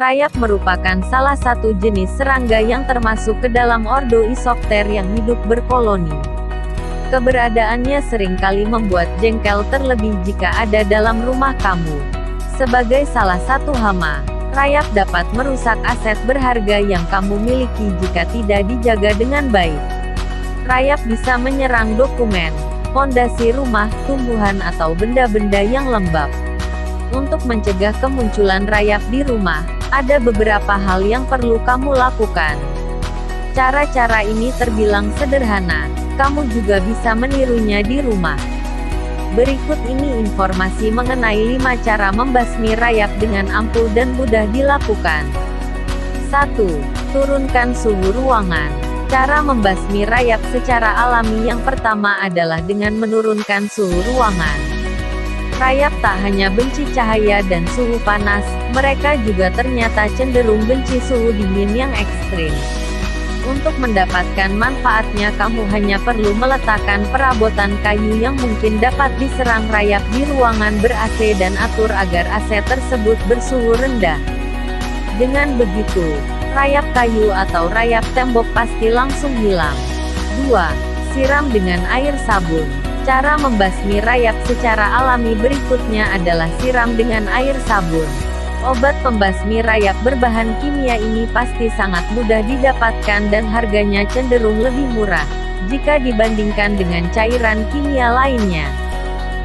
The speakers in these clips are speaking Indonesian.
Rayap merupakan salah satu jenis serangga yang termasuk ke dalam ordo Isopter yang hidup berkoloni. Keberadaannya seringkali membuat jengkel terlebih jika ada dalam rumah kamu. Sebagai salah satu hama, rayap dapat merusak aset berharga yang kamu miliki jika tidak dijaga dengan baik. Rayap bisa menyerang dokumen, fondasi rumah, tumbuhan atau benda-benda yang lembab. Untuk mencegah kemunculan rayap di rumah, ada beberapa hal yang perlu kamu lakukan. Cara-cara ini terbilang sederhana, kamu juga bisa menirunya di rumah. Berikut ini informasi mengenai 5 cara membasmi rayap dengan ampuh dan mudah dilakukan. 1. Turunkan suhu ruangan. Cara membasmi rayap secara alami yang pertama adalah dengan menurunkan suhu ruangan. Rayap tak hanya benci cahaya dan suhu panas, mereka juga ternyata cenderung benci suhu dingin yang ekstrim. Untuk mendapatkan manfaatnya kamu hanya perlu meletakkan perabotan kayu yang mungkin dapat diserang rayap di ruangan ber-AC dan atur agar AC tersebut bersuhu rendah. Dengan begitu, rayap kayu atau rayap tembok pasti langsung hilang. 2. Siram dengan air sabun. Cara membasmi rayap secara alami berikutnya adalah siram dengan air sabun. Obat pembasmi rayap berbahan kimia ini pasti sangat mudah didapatkan dan harganya cenderung lebih murah jika dibandingkan dengan cairan kimia lainnya.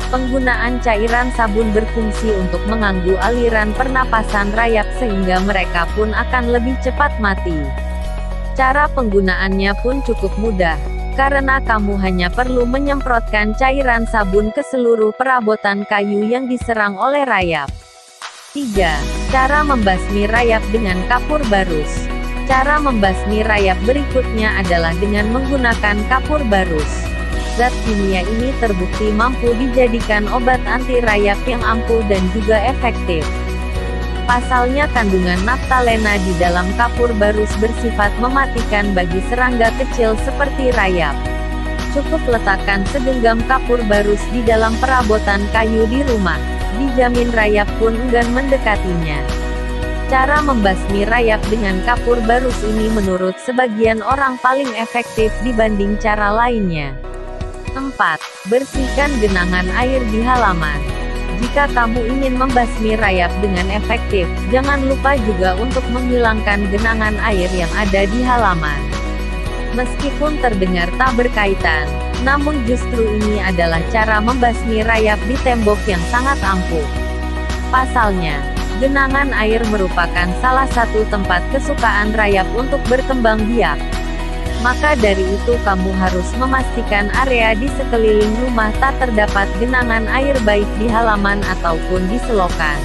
Penggunaan cairan sabun berfungsi untuk mengganggu aliran pernapasan rayap sehingga mereka pun akan lebih cepat mati. Cara penggunaannya pun cukup mudah, karena kamu hanya perlu menyemprotkan cairan sabun ke seluruh perabotan kayu yang diserang oleh rayap. 3. Cara membasmi rayap dengan kapur barus. Cara membasmi rayap berikutnya adalah dengan menggunakan kapur barus. Zat kimia ini terbukti mampu dijadikan obat anti rayap yang ampuh dan juga efektif. Pasalnya kandungan naftalena di dalam kapur barus bersifat mematikan bagi serangga kecil seperti rayap. Cukup letakkan segenggam kapur barus di dalam perabotan kayu di rumah, dijamin rayap pun enggan mendekatinya. Cara membasmi rayap dengan kapur barus ini menurut sebagian orang paling efektif dibanding cara lainnya. 4. Bersihkan genangan air di halaman. Jika kamu ingin membasmi rayap dengan efektif, jangan lupa juga untuk menghilangkan genangan air yang ada di halaman. Meskipun terdengar tak berkaitan, namun justru ini adalah cara membasmi rayap di tembok yang sangat ampuh. Pasalnya, genangan air merupakan salah satu tempat kesukaan rayap untuk berkembang biak. Maka dari itu kamu harus memastikan area di sekeliling rumah tak terdapat genangan air baik di halaman ataupun di selokan.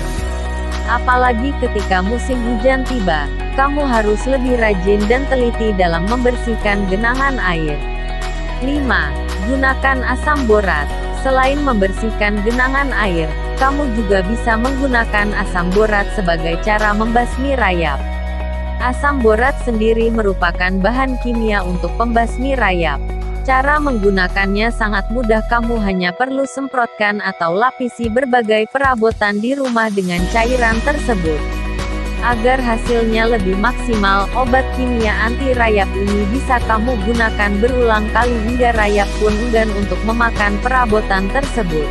Apalagi ketika musim hujan tiba, kamu harus lebih rajin dan teliti dalam membersihkan genangan air. 5. Gunakan asam borat. Selain membersihkan genangan air, kamu juga bisa menggunakan asam borat sebagai cara membasmi rayap. Asam borat sendiri merupakan bahan kimia untuk pembasmi rayap. Cara menggunakannya sangat mudah, kamu hanya perlu semprotkan atau lapisi berbagai perabotan di rumah dengan cairan tersebut. Agar hasilnya lebih maksimal, obat kimia anti rayap ini bisa kamu gunakan berulang kali hingga rayap pun enggan untuk memakan perabotan tersebut.